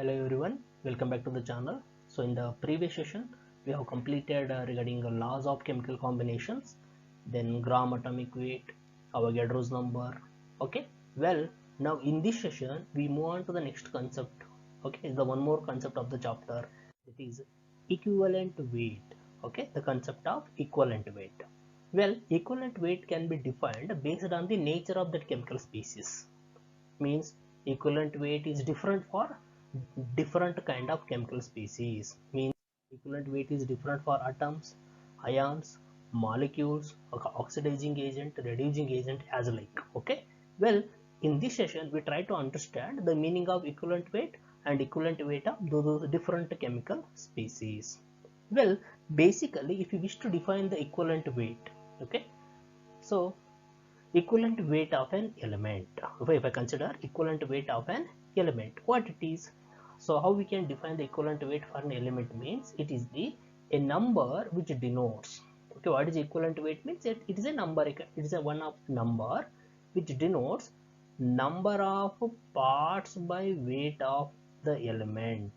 Hello everyone, welcome back to the channel. So in the previous session we have completed regarding the laws of chemical combinations, then gram atomic weight, Avogadro's number. Okay, well, now in this session we move on to the next concept. Okay, the one more concept of the chapter, that is equivalent weight. Okay, the concept of equivalent weight. Well, equivalent weight can be defined based on the nature of that chemical species. Means equivalent weight is different for different kind of chemical species. Means equivalent weight is different for atoms, ions, molecules, oxidizing agent, reducing agent, as like. Okay, well, in this session we try to understand the meaning of equivalent weight and equivalent weight of those different chemical species. Well, basically if you wish to define the equivalent weight, okay, so equivalent weight of an element. If I consider equivalent weight of an element, what it is? So how we can define the equivalent weight for an element means it is a number which denotes. Okay, what is equivalent weight means? It is a number. It is a one of number which denotes number of parts by weight of the element.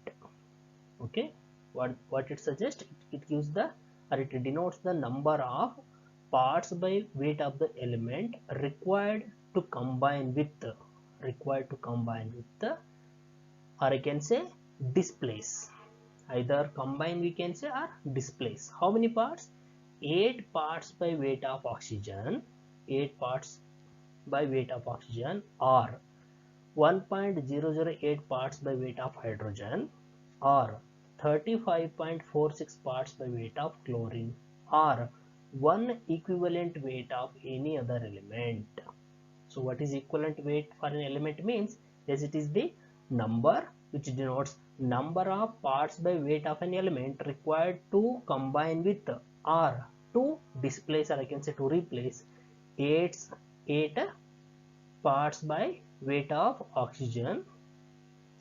Okay, what it suggests? It gives the, or it denotes the number of parts by weight of the element required to combine with the, or I can say displace. Either combine we can say, or displace. How many parts? 8 parts by weight of oxygen, 8 parts by weight of oxygen, or 1.008 parts by weight of hydrogen, or 35.46 parts by weight of chlorine, or one equivalent weight of any other element. So what is equivalent weight for an element means? Yes, it is the number which denotes number of parts by weight of an element required to combine with, or to displace, or I can say to replace 8 parts by weight of oxygen,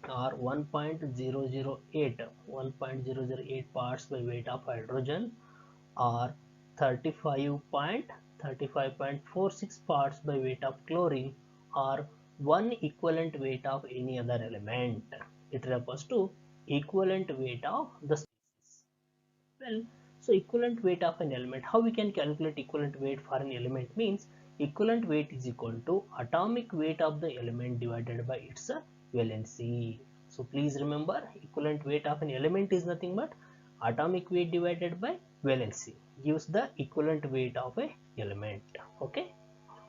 or 1.008 parts by weight of hydrogen, or 35.46 parts by weight of chlorine, or one equivalent weight of any other element. It refers to equivalent weight of the species. Well, so equivalent weight of an element, how we can calculate equivalent weight for an element means equivalent weight is equal to atomic weight of the element divided by its valency. So please remember, equivalent weight of an element is nothing but atomic weight divided by valency gives the equivalent weight of a element. Okay,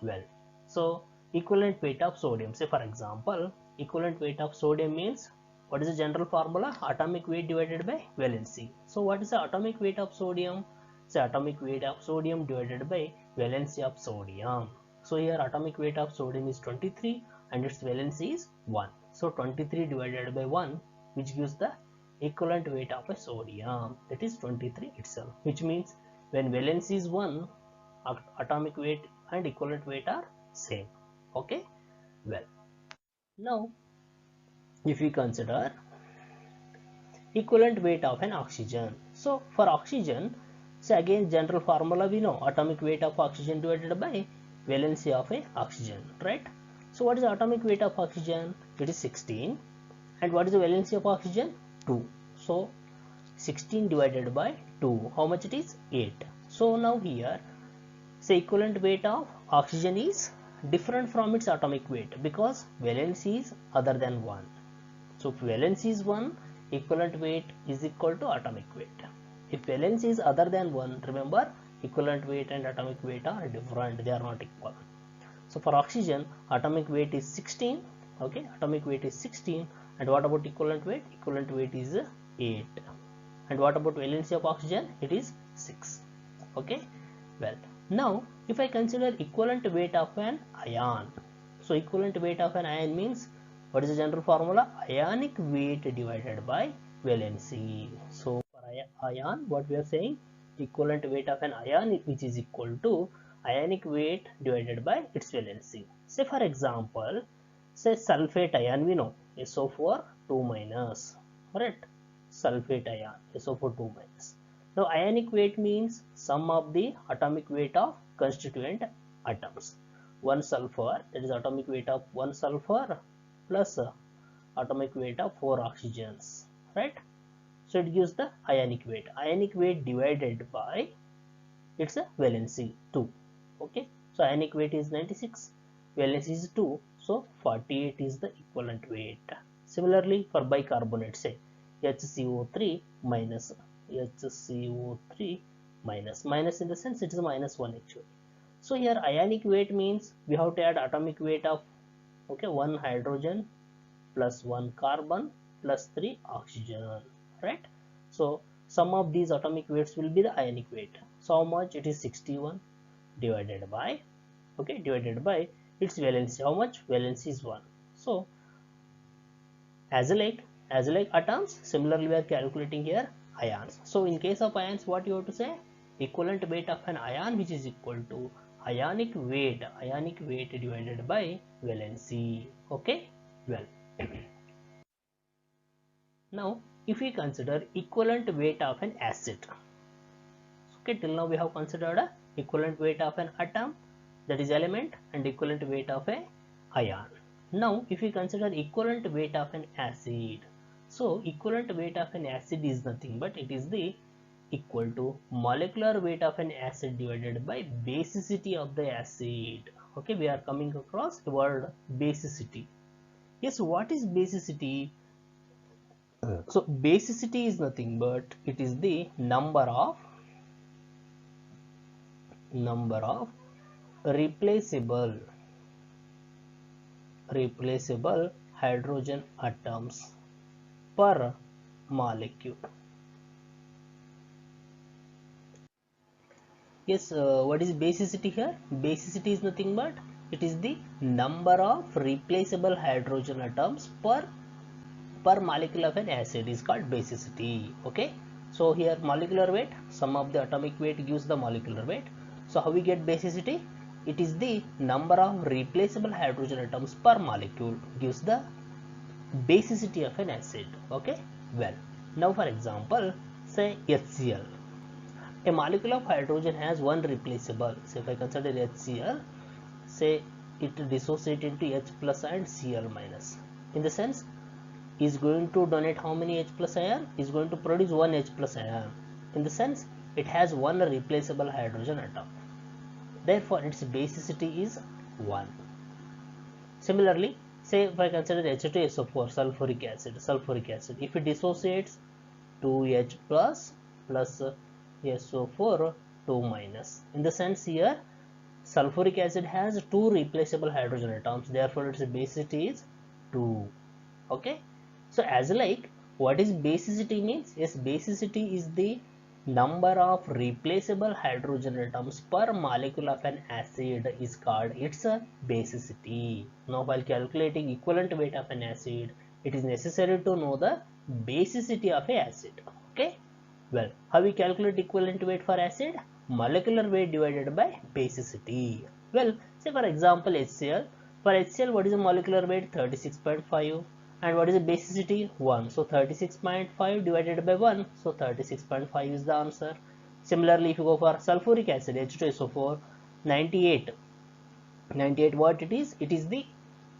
well, so equivalent weight of sodium, say for example, equivalent weight of sodium means, what is the general formula? Atomic weight divided by valency. So what is the atomic weight of sodium? Say atomic weight of sodium divided by valency of sodium. So here atomic weight of sodium is 23 and its valency is 1. So 23 divided by 1, which gives the equivalent weight of a sodium, that is 23 itself, which means when valency is 1, atomic weight and equivalent weight are same. Okay, well, now if we consider equivalent weight of an oxygen, so for oxygen, so again general formula we know, atomic weight of oxygen divided by valency of a oxygen, right? So what is the atomic weight of oxygen? It is 16. And what is the valency of oxygen? 2. So 16 divided by 2, how much it is? 8. So now here, say equivalent weight of oxygen is different from its atomic weight because valency is other than 1. So if valency is 1, equivalent weight is equal to atomic weight. If valency is other than 1, remember equivalent weight and atomic weight are different, they are not equal. So for oxygen, atomic weight is 16. Okay, atomic weight is 16. And what about equivalent weight? Equivalent weight is 8. And what about valency of oxygen? It is 6. Okay, well, now if I consider equivalent weight of an ion, so equivalent weight of an ion means, what is the general formula? Ionic weight divided by valency. So for ion, what we are saying, equivalent weight of an ion which is equal to ionic weight divided by its valency. Say for example, say sulfate ion, we know SO4 2 minus, right? Sulfate ion SO4 2 minus. Now ionic weight means sum of the atomic weight of constituent atoms. One sulfur, that is atomic weight of one sulfur plus atomic weight of 4 oxygens, right? So it gives the ionic weight. Ionic weight divided by its valency 2. Okay, so ionic weight is 96, valency is 2, so 48 is the equivalent weight. Similarly, for bicarbonate, say HCO3 minus HCO3 minus in the sense it is minus 1 actually. So here ionic weight means we have to add atomic weight of, okay, 1 hydrogen plus 1 carbon plus 3 oxygen, right? So sum of these atomic weights will be the ionic weight. So how much? It is 61 divided by, okay, divided by its valency. How much? Valency is 1. So as like atoms, similarly we are calculating here ions. So in case of ions, what you have to say? Equivalent weight of an ion, which is equal to ionic weight divided by valency. Okay, well. Now if we consider equivalent weight of an acid, okay, till now we have considered a equivalent weight of an atom, that is element, and equivalent weight of a ion. Now if we consider equivalent weight of an acid, so equivalent weight of an acid is nothing but it is the equal to molecular weight of an acid divided by basicity of the acid. Okay, we are coming across the word basicity. Yes, what is basicity? So basicity is nothing but it is the number of replaceable hydrogen atoms per molecule. Yes, what is basicity here? Basicity is nothing but it is the number of replaceable hydrogen atoms per molecule of an acid is called basicity. Okay, so here molecular weight, sum of the atomic weight gives the molecular weight. So how we get basicity? It is the number of replaceable hydrogen atoms per molecule gives the basicity of an acid. Okay, well, now for example, say HCl. A molecule of hydrogen has one replaceable. So if I consider HCl, say it dissociates into H plus and Cl minus. In the sense, is going to donate how many H plus ion? Is going to produce one H plus ion. In the sense, it has one replaceable hydrogen atom. Therefore, its basicity is 1. Similarly, say if I consider H2SO4, sulfuric acid, if it dissociates 2H plus SO4 2 minus. In the sense here, sulfuric acid has 2 replaceable hydrogen atoms. Therefore, its basicity is 2. Okay. So as like, what is basicity means? Yes, basicity is the number of replaceable hydrogen atoms per molecule of an acid is called its basicity. Now while calculating equivalent weight of an acid, it is necessary to know the basicity of an acid. Okay, well, how we calculate equivalent weight for acid? Molecular weight divided by basicity. Well, say for example HCl. For HCl, what is the molecular weight? 36.5. And what is the basicity? 1. So 36.5 divided by 1. So 36.5 is the answer. Similarly, if you go for sulfuric acid, H2SO4, 98. 98 what it is? It is the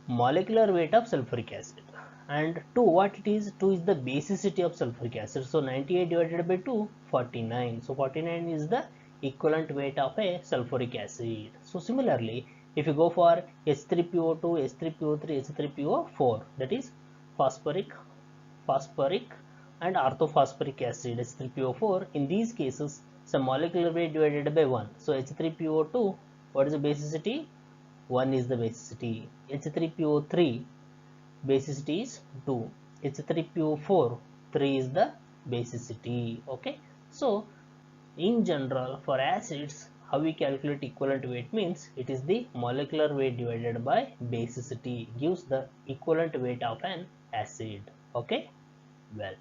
molecular weight of sulfuric acid. And 2 what it is? 2 is the basicity of sulfuric acid. So 98 divided by 2, 49. So 49 is the equivalent weight of a sulfuric acid. So similarly, if you go for H3PO2, H3PO3, H3PO4, that is phosphoric and orthophosphoric acid, H3PO4, in these cases, some molecular weight divided by 1. So H3PO2, what is the basicity? 1 is the basicity. H3PO3, basicity is 2. H3PO4, 3 is the basicity. Okay, so in general, for acids, how we calculate equivalent weight means it is the molecular weight divided by basicity gives the equivalent weight of an acid. Okay, well,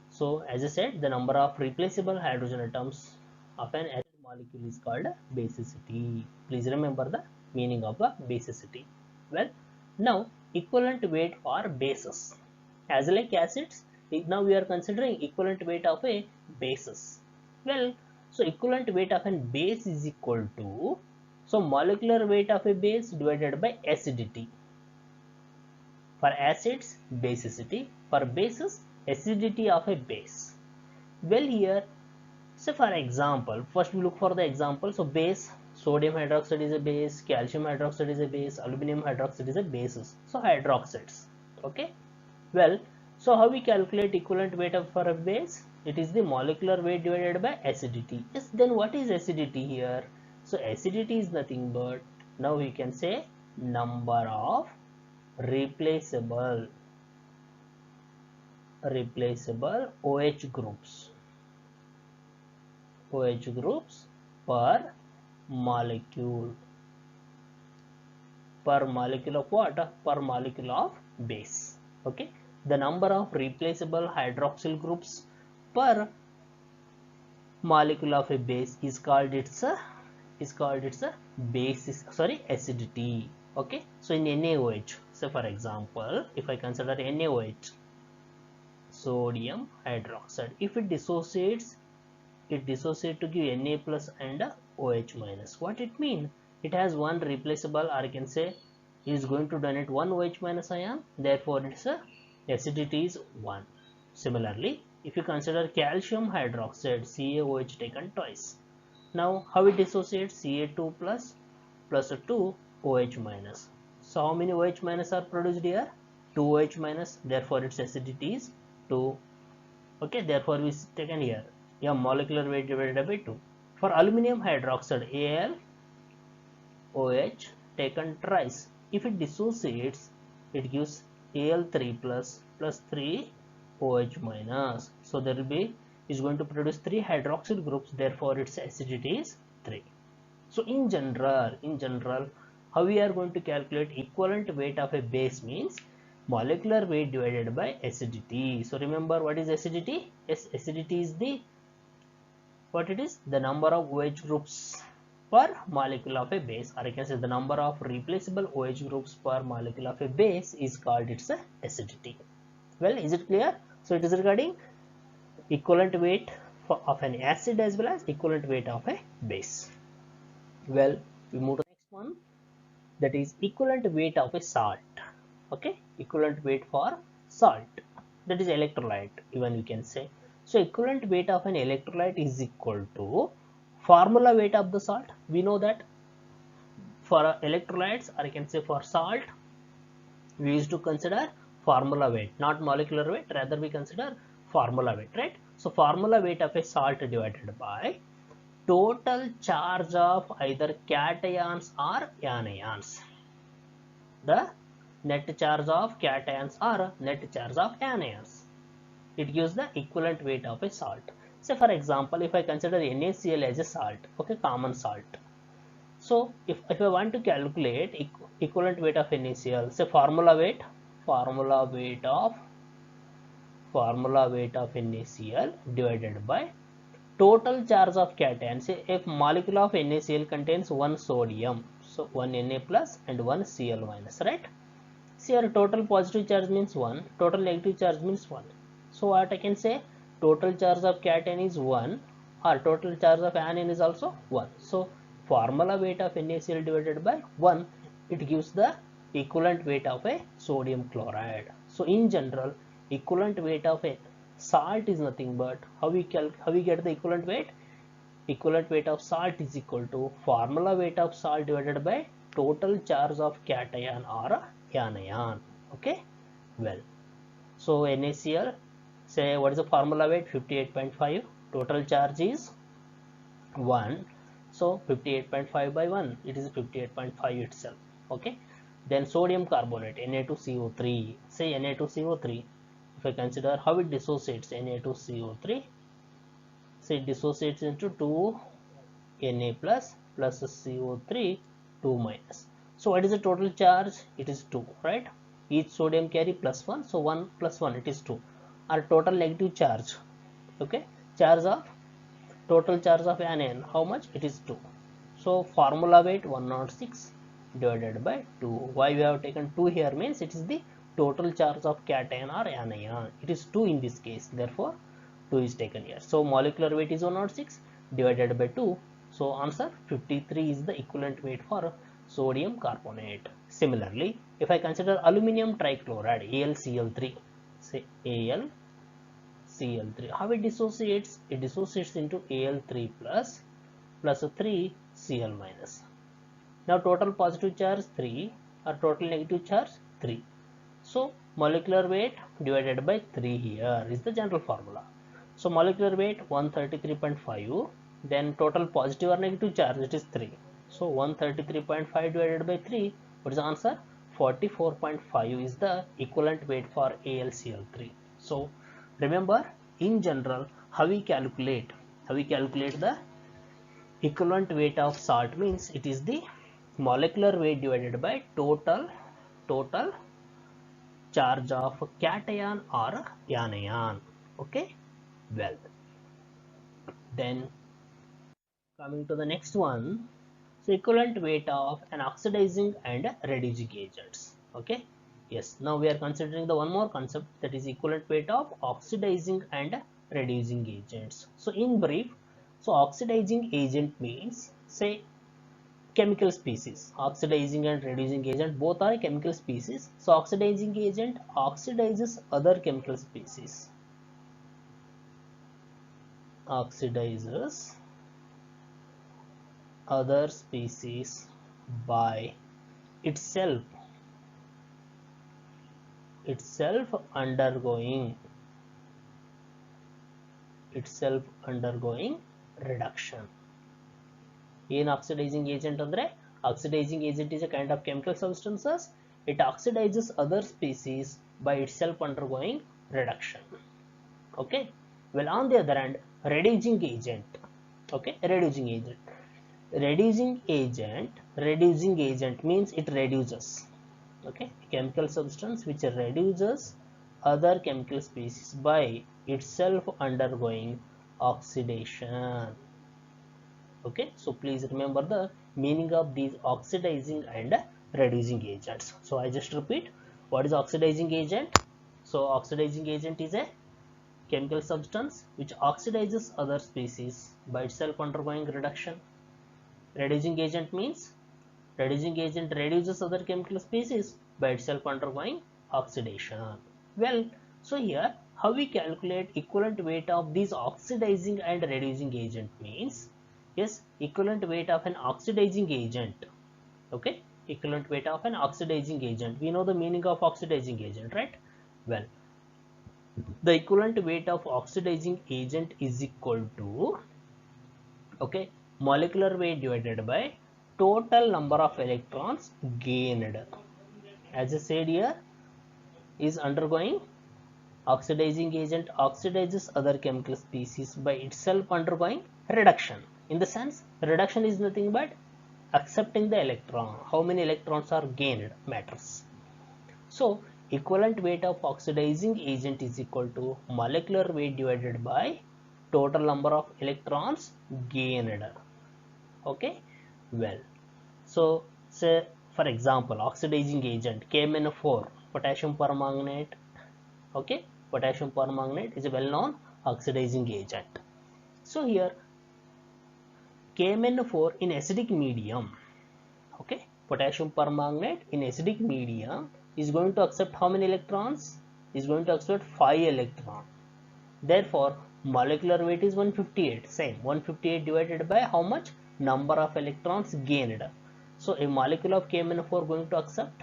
so as I said, the number of replaceable hydrogen atoms of an acid molecule is called basicity. Please remember the meaning of a basicity. Well, now equivalent weight for bases. As like acids, now we are considering equivalent weight of a bases. Well, so equivalent weight of a base is equal to, so molecular weight of a base divided by acidity. For acids, basicity. For bases, acidity of a base. Well, here, say for example, first we look for the example. So base, sodium hydroxide is a base, calcium hydroxide is a base, aluminum hydroxide is a bases. So hydroxides. Okay. Well, so how we calculate equivalent weight of for a base? It is the molecular weight divided by acidity. Yes, then what is acidity here? So acidity is nothing but, now we can say, number of replaceable OH groups per molecule of what? Per molecule of base. Okay, the number of replaceable hydroxyl groups per molecule of a base is called its basis, acidity. Okay, so in NaOH, so for example, if I consider NaOH, sodium hydroxide, if it dissociates to give Na plus and OH minus. What it means? It has one replaceable, or I can say it is going to donate one OH minus ion, therefore its acidity is 1. Similarly, if you consider calcium hydroxide, CaOH taken twice. Now how it dissociates? Ca2 plus 2 OH minus. So how many OH minus are produced here? 2 OH minus, therefore its acidity is 2. Okay, therefore we taken here, yeah, molecular weight divided by 2. For aluminum hydroxide, AlOH taken twice. If it dissociates, it gives Al3 plus 3 OH minus. So there will be, is going to produce 3 hydroxyl groups, therefore its acidity is 3. So in general, how we are going to calculate equivalent weight of a base means molecular weight divided by acidity. So remember, what is acidity? Yes, acidity is the, what it is? The number of OH groups per molecule of a base, or I can say the number of replaceable OH groups per molecule of a base is called its acidity. Well, is it clear? So it is regarding equivalent weight of an acid as well as equivalent weight of a base. Well, we move to the next one, that is equivalent weight of a salt. Okay, equivalent weight for salt, that is electrolyte, even we can say. So equivalent weight of an electrolyte is equal to formula weight of the salt. We know that for electrolytes, or I can say for salt, we used to consider formula weight, not molecular weight, rather we consider formula weight, right? So formula weight of a salt divided by total charge of either cations or anions. The net charge of cations or net charge of anions. It gives the equivalent weight of a salt. Say for example, if I consider NaCl as a salt, okay, common salt. So if I want to calculate equivalent weight of NaCl, say formula weight of NaCl divided by total charge of cation. Say if molecule of NaCl contains one sodium, so one Na plus and one Cl minus, right? So here total positive charge means 1, total negative charge means 1. So what I can say, total charge of cation is 1 or total charge of anion is also 1. So formula weight of NaCl divided by 1, it gives the equivalent weight of a sodium chloride. So in general, equivalent weight of a salt is nothing but, how we get the equivalent weight? Equivalent weight of salt is equal to formula weight of salt divided by total charge of cation or anion. Okay, well, so NaCl, say what is the formula weight? 58.5, total charge is 1, so 58.5 by 1, it is 58.5 itself. Okay, then sodium carbonate, Na2CO3, say Na2CO3, if I consider how it dissociates, Na2CO3, so it dissociates into 2 Na plus CO3 2 minus. So what is the total charge? It is 2, right? Each sodium carry plus 1, so 1 plus 1, it is 2. Our total negative charge, okay, total charge of anion, how much? It is 2. So formula weight 106 divided by 2. Why we have taken 2 here means it is the total charge of cation or anion. It is 2 in this case, therefore 2 is taken here. So molecular weight is 106 divided by 2. So answer 53 is the equivalent weight for sodium carbonate. Similarly, if I consider aluminum trichloride AlCl3, say AlCl3, how it dissociates? It dissociates into Al3 plus 3Cl minus. Now total positive charge 3 or total negative charge 3. So molecular weight divided by 3 here is the general formula. So molecular weight 133.5, then total positive or negative charge, it is 3. So 133.5 divided by 3, what is the answer? 44.5 is the equivalent weight for AlCl3. So remember, in general, how we calculate the equivalent weight of salt means it is the molecular weight divided by total charge of cation or anion. Okay, well, then coming to the next one, so equivalent weight of an oxidizing and reducing agents. Okay, yes, now we are considering the one more concept, that is equivalent weight of oxidizing and reducing agents. So in brief, so oxidizing agent means, say, chemical species. Oxidizing and reducing agent both are chemical species. So oxidizing agent oxidizes other chemical species. Oxidizes other species by itself undergoing reduction. In oxidizing agent andre, oxidizing agent is a kind of chemical substances. It oxidizes other species by itself undergoing reduction. Okay, well, on the other hand, reducing agent. Okay, reducing agent means it reduces. Okay, chemical substance which reduces other chemical species by itself undergoing oxidation. Okay, so please remember the meaning of these oxidizing and reducing agents. So I just repeat, what is oxidizing agent? So oxidizing agent is a chemical substance which oxidizes other species by itself undergoing reduction. Reducing agent means reducing agent reduces other chemical species by itself undergoing oxidation. Well, so here how we calculate equivalent weight of these oxidizing and reducing agent means, yes, equivalent weight of an oxidizing agent. Okay, equivalent weight of an oxidizing agent. We know the meaning of oxidizing agent, right? Well, the equivalent weight of oxidizing agent is equal to, okay, molecular weight divided by total number of electrons gained. As I said here, is undergoing oxidizing agent oxidizes other chemical species by itself undergoing reduction. In the sense, reduction is nothing but accepting the electron. How many electrons are gained matters. So equivalent weight of oxidizing agent is equal to molecular weight divided by total number of electrons gained. Okay, well, so say for example, oxidizing agent KMnO4, potassium permanganate. Okay, potassium permanganate is a well-known oxidizing agent. So here KMnO4 in acidic medium, okay, potassium permanganate in acidic medium is going to accept how many electrons? Is going to accept 5 electrons. Therefore molecular weight is 158. Same, 158 divided by how much? Number of electrons gained. So a molecule of KMnO4 going to accept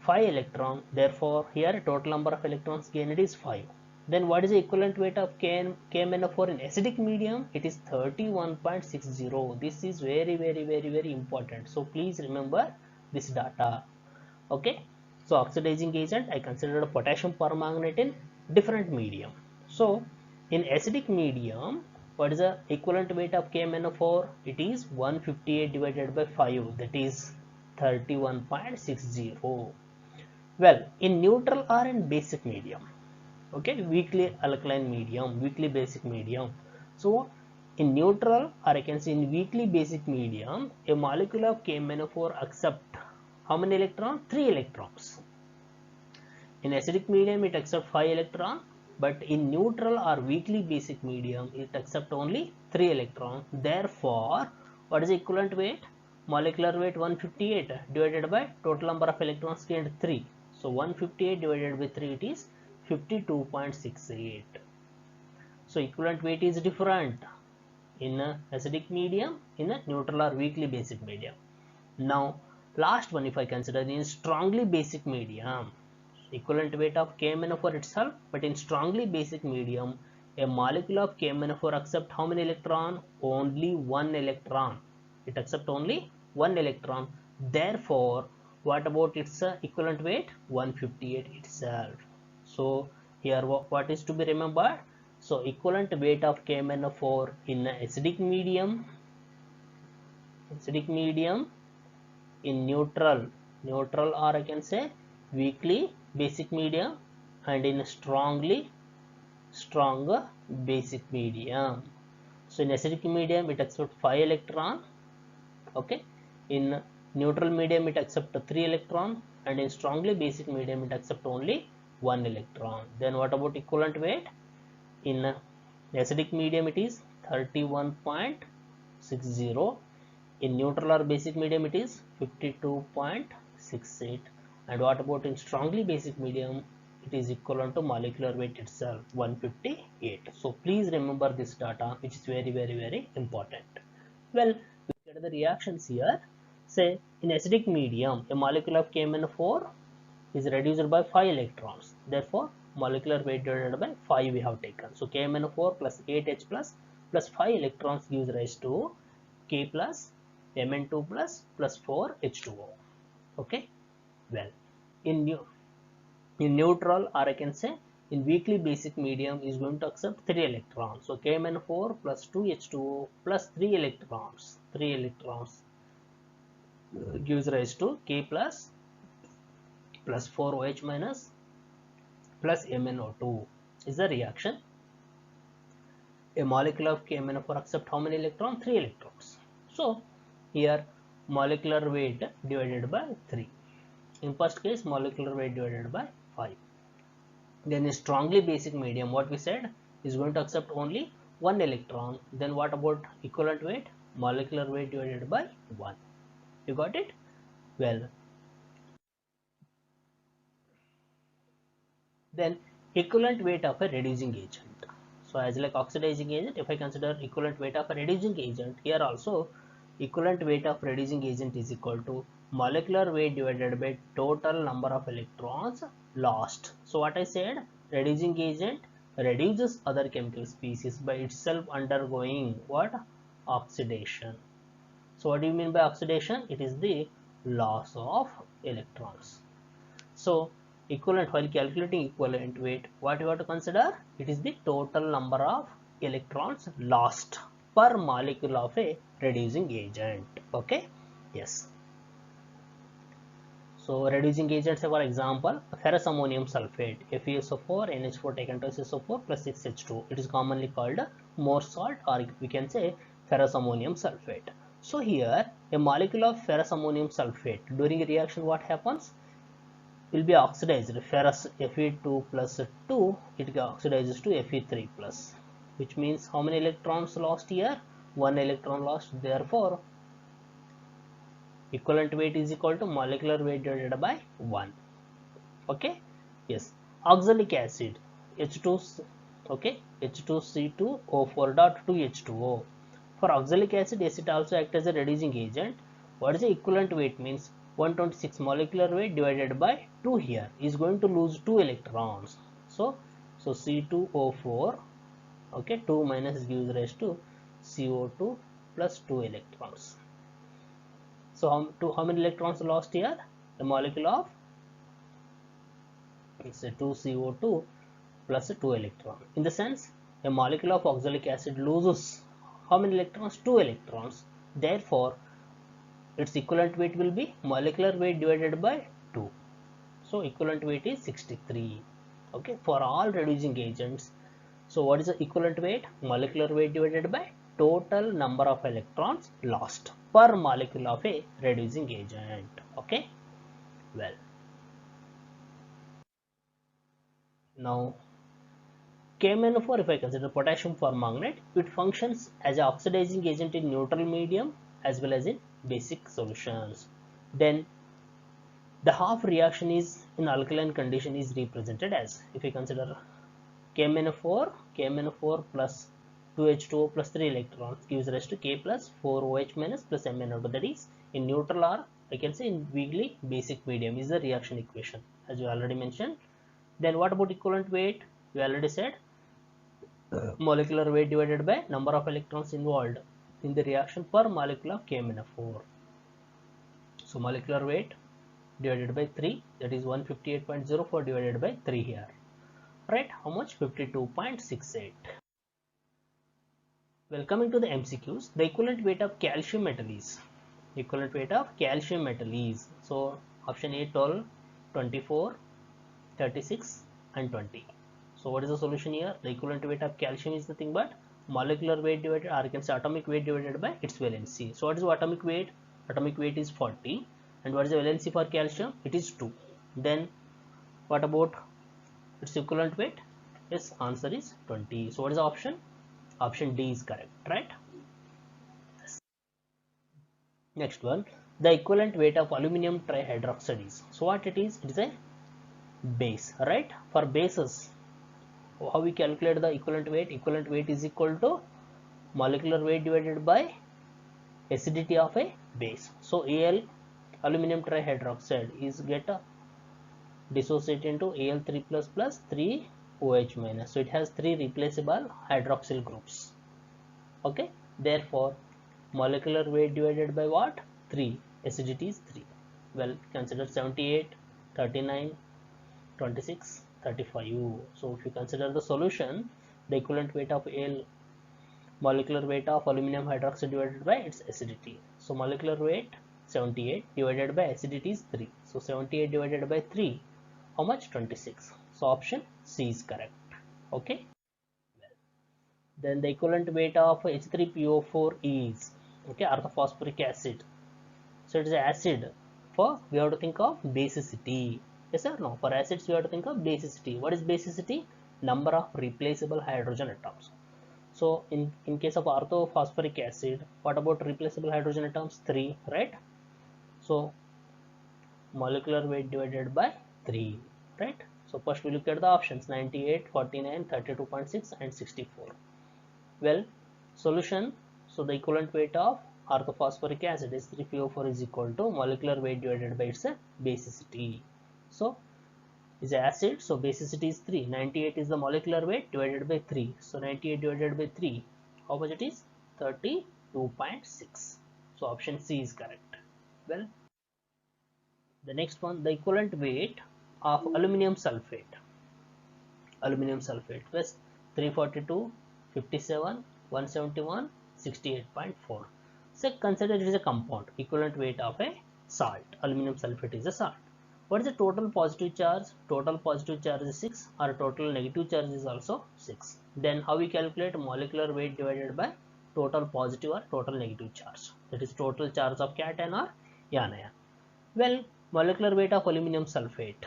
5 electrons. Therefore here total number of electrons gained is 5. Then what is the equivalent weight of KMnO4 in acidic medium? It is 31.60. This is very important. So please remember this data. Okay, so oxidizing agent I considered potassium permanganate in different medium. So in acidic medium, what is the equivalent weight of KMnO4? It is 158 divided by 5, that is 31.60. Well, in neutral or in basic medium, okay, weakly alkaline medium, weakly basic medium. So in neutral, or I can say in weakly basic medium, a molecule of KMnO4 accept how many electrons? 3 electrons. In acidic medium it accepts 5 electrons, but in neutral or weakly basic medium it accepts only 3 electrons. Therefore what is the equivalent weight? molecular weight 158 divided by total number of electrons gained 3. So 158 divided by 3, it is 52.68. So equivalent weight is different in a acidic medium, in a neutral or weakly basic medium. Now last one, if I consider in strongly basic medium, equivalent weight of KMnO4 itself, but in strongly basic medium, a molecule of KMnO4 accepts how many electron? Only one electron. It accepts only one electron. Therefore, what about its equivalent weight? 158 itself. So here what is to be remembered? So equivalent weight of KMnO4 in acidic medium, in neutral or I can say weakly basic medium, and in stronger basic medium. So in acidic medium it accepts 5 electron, okay. In neutral medium it accepts 3 electron, and in strongly basic medium it accepts only 1 electron. Then what about equivalent weight? In acidic medium it is 31.60. In neutral or basic medium it is 52.68. And what about in strongly basic medium? It is equivalent to molecular weight itself, 158. So please remember this data, which is very important. Well, we get the reactions here. Say in acidic medium, a molecule of KMnO4 is reduced by 5 electrons. Therefore, molecular weight divided by 5 we have taken. So KMnO4 plus 8H plus 5 electrons gives rise to K plus Mn2 plus 4 H2O. Okay. Well, in neutral, or I can say in weakly basic medium, is going to accept 3 electrons. So KMnO4 plus 2 H2O plus 3 electrons gives rise to K plus 4 OH minus plus MnO2 is the reaction. A molecule of KMnO4 accepts how many electrons? 3 electrons. So here molecular weight divided by 3. In first case, molecular weight divided by 5. Then in strongly basic medium, what we said is going to accept only 1 electron. Then what about equivalent weight? Molecular weight divided by 1. You got it? Well, then equivalent weight of a reducing agent. So as like oxidizing agent, if I consider equivalent weight of a reducing agent, here also equivalent weight of reducing agent is equal to molecular weight divided by total number of electrons lost. So what I said, reducing agent reduces other chemical species by itself undergoing what? Oxidation. So what do you mean by oxidation? It is the loss of electrons. So equivalent, while calculating equivalent weight, what you have to consider? It is the total number of electrons lost per molecule of a reducing agent. Okay. Yes. So reducing agents, for example, ferrous ammonium sulfate, FeSO4, NH4 taken to SO4 plus 6H2. It is commonly called Morse salt, or we can say ferrous ammonium sulfate. So here a molecule of ferrous ammonium sulfate during a reaction, what happens? Will be oxidized. Ferrous Fe2 plus 2, it oxidizes to Fe3 plus, which means how many electrons lost here? 1 electron lost. Therefore equivalent weight is equal to molecular weight divided by 1. Okay. Yes. Oxalic acid H2, okay, H2C2O4.2H2O. For oxalic acid, it also acts as a reducing agent. What is the equivalent weight? Means 126 molecular weight divided by 2 here is going to lose 2 electrons. So C2O4, okay, 2 minus gives rise to CO2 plus 2 electrons. So how many electrons lost here? The molecule of, it's a 2CO2 plus 2 electron. In the sense, a molecule of oxalic acid loses how many electrons? 2 electrons. Therefore its equivalent weight will be molecular weight divided by 2. So equivalent weight is 63. Okay, for all reducing agents. So what is the equivalent weight? Molecular weight divided by total number of electrons lost per molecule of a reducing agent. Okay. Well, now KMnO4, if I consider potassium permanganate, it functions as an oxidizing agent in neutral medium as well as in basic solutions. Then the half reaction is in alkaline condition is represented as, if you consider KMnO4 plus 2H2O plus 3 electrons gives rise to K plus 4OH minus plus MnO2, that is in neutral, or I can say in weakly basic medium is the reaction equation as we already mentioned. Then what about equivalent weight? We already said molecular weight divided by number of electrons involved in the reaction per molecule of KMnO4. So molecular weight divided by 3, that is 158.04 divided by 3 here. Right, how much? 52.68. Well, coming to the MCQs, the equivalent weight of calcium metal is, so option A 12, 24, 36 and 20. So what is the solution here? The equivalent weight of calcium is nothing but molecular weight divided, or you can say atomic weight divided by its valency. So what is the atomic weight? Atomic weight is 40, and what is the valency for calcium? It is 2. Then what about its equivalent weight? Yes, answer is 20. So what is the option? Option D is correct, right? Next one, the equivalent weight of aluminum trihydroxide is. So what it is? It is a base, right? For bases, how we calculate the equivalent weight? Equivalent weight is equal to molecular weight divided by acidity of a base. So Al, aluminum trihydroxide, is get dissociate into Al3 plus 3 OH minus. So it has 3 replaceable hydroxyl groups. Okay, therefore molecular weight divided by what? 3. Acidity is 3. Well, consider 78, 39, 26, 35. So if you consider the solution, the equivalent weight of Al, molecular weight of aluminum hydroxide divided by its acidity. So molecular weight 78 divided by acidity is 3. So 78 divided by 3, how much? 26. So option C is correct. Okay. Then the equivalent weight of H3PO4 is, okay, orthophosphoric acid. So it is acid. For we have to think of basicity. Yes or no? For acids we have to think of basicity. What is basicity? Number of replaceable hydrogen atoms. So in case of orthophosphoric acid, what about replaceable hydrogen atoms? 3, right? So molecular weight divided by 3, right? So first we look at the options 98, 49, 32.6 and 64. Well, solution, so the equivalent weight of orthophosphoric acid is 3PO4 is equal to molecular weight divided by its basicity. So is acid, so basicity is 3. 98 is the molecular weight divided by 3. So 98 divided by 3, how much it is? 32.6. So option C is correct. Well, the next one, the equivalent weight of aluminum sulfate. Aluminum sulfate was 342, 57, 171, 68.4. So consider it is a compound. Equivalent weight of a salt. Aluminum sulfate is a salt. What is the total positive charge? Total positive charge is 6, or total negative charge is also 6. Then how we calculate molecular weight divided by total positive or total negative charge? That is total charge of cation or anion. Well, molecular weight of aluminum sulfate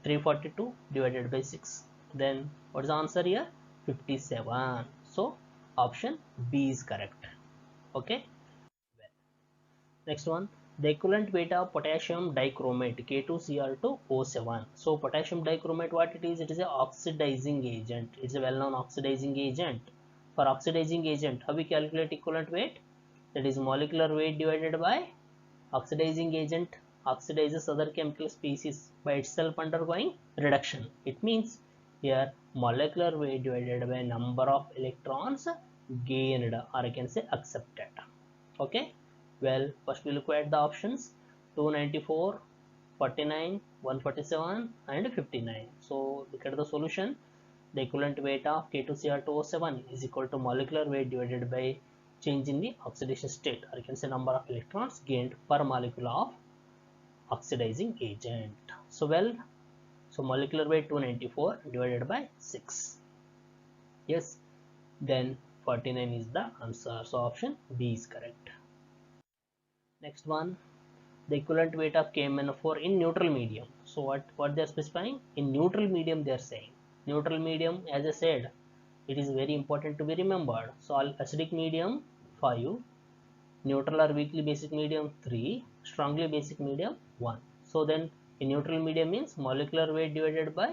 342 divided by 6. Then what is the answer here? 57. So option B is correct. Okay. Next one, the equivalent weight of potassium dichromate K2Cr2O7. So potassium dichromate, what it is? It is an oxidizing agent. It's a well-known oxidizing agent. For oxidizing agent, how we calculate equivalent weight? That is molecular weight divided by oxidizing agent oxidizes other chemical species by itself undergoing reduction. It means here molecular weight divided by number of electrons gained, or I can say accepted. Okay. Well, first we look at the options 294, 49, 147 and 59. So look at the solution. The equivalent weight of K2Cr2O7 is equal to molecular weight divided by change in the oxidation state, or you can say number of electrons gained per molecule of oxidizing agent. So well, so molecular weight 294 divided by 6. Yes, then 49 is the answer. So option B is correct. Next one, the equivalent weight of KMnO4 in neutral medium. So what they are specifying? In neutral medium they are saying. Neutral medium, as I said, it is very important to be remembered. So acidic medium 5, neutral or weakly basic medium 3, strongly basic medium 1. So then a neutral medium means molecular weight divided by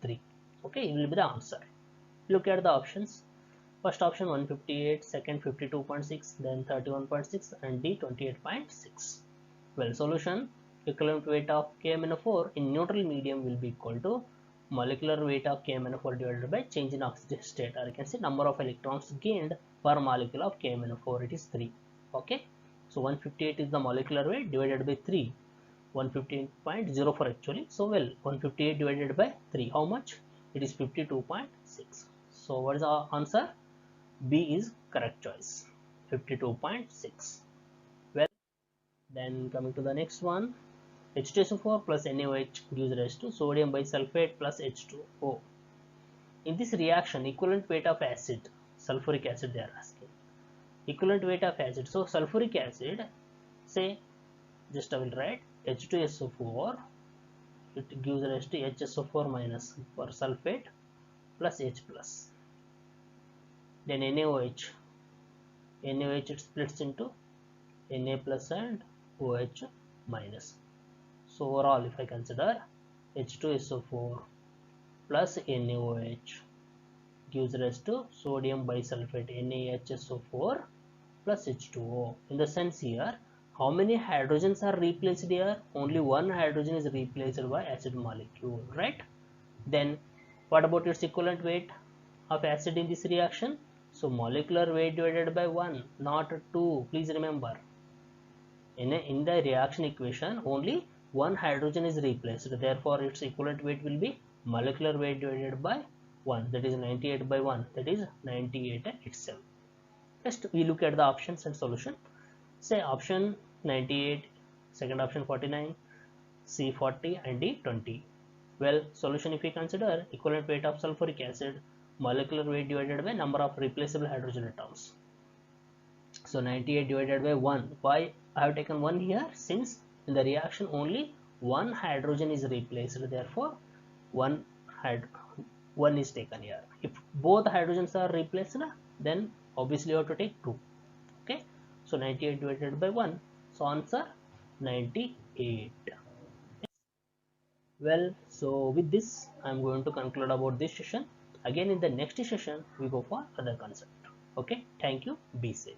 3. Okay, it will be the answer. Look at the options. First option 158, second 52.6, then 31.6, and D 28.6. Well, solution: equivalent weight of KMnO4 in neutral medium will be equal to molecular weight of KMnO4 divided by change in oxidation state, or you can say number of electrons gained per molecule of KMnO4. It is 3. Okay, so 158 is the molecular weight divided by 3. 158.04 actually. So well, 158 divided by 3, how much? It is 52.6. So what is our answer? B is correct choice, 52.6. Well, then coming to the next one, H2SO4 plus NaOH gives rise to sodium bisulfate plus H2O. In this reaction, equivalent weight of acid, sulfuric acid they are asking. Equivalent weight of acid. So sulfuric acid, say, just I will write H2SO4, it gives rise to HSO4 minus for sulfate plus H plus. Then NaOH, it splits into Na plus and OH minus. So overall, if I consider H2SO4 plus NaOH gives rise to sodium bisulfate NaHSO4 plus H2O. In the sense here, how many hydrogens are replaced here? Only one hydrogen is replaced by acid molecule, right? Then what about its equivalent weight of acid in this reaction? So molecular weight divided by 1, not 2. Please remember, in the reaction equation, only one hydrogen is replaced. Therefore, its equivalent weight will be molecular weight divided by 1. That is 98 by 1. That is 98 itself. First, we look at the options and solution. Say option 98, second option 49, C 40, and D 20. Well, solution if we consider equivalent weight of sulfuric acid, molecular weight divided by number of replaceable hydrogen atoms. So 98 divided by 1. Why I have taken 1 here? Since in the reaction only one hydrogen is replaced. Therefore, one is taken here. If both hydrogens are replaced, then obviously you have to take 2. Okay. So 98 divided by 1. So answer 98. Well, so with this I am going to conclude about this session. Again in the next session we go for other concept. Okay, thank you, be safe.